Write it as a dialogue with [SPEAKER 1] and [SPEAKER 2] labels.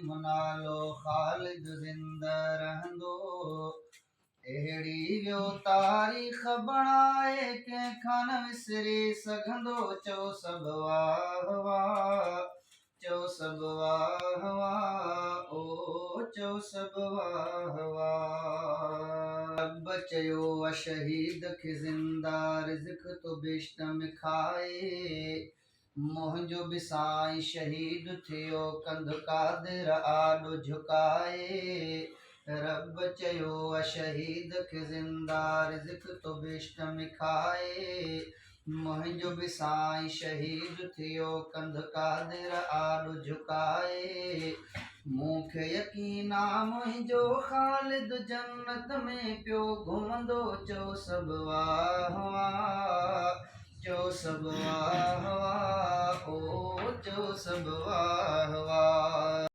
[SPEAKER 1] मना लो ख़ालिद ज़िंदा रहंदो। अहिड़ी वियो तारीख़ बणाए कंहिंखां न विसरे सघंदो। चओ सभु वाह वाह, चओ सभु वाह वाह, ओ चओ सभु वाह वाह। रब चयो शहीद खे ज़िंदा रिज़्क़ तो बेशतम खाए। मुंहिंजो बि साईं शहीद थियो कंध कादिर आॾो झुकाए। रब चयो शहीद खे ज़िंदा रिज़्क़ तो बेशतम खाए। मुंहिंजो बि साईं शहीद थियो कंध कादिर आॾो झुकाए। मूंखे यकीन आ मुंहिंजो ख़ालिद जन्नत में पियो घुमंदो। चओ सभु वाह वाह, चओ सभु वाह वाह, ओ चओ सभु वाह वाह।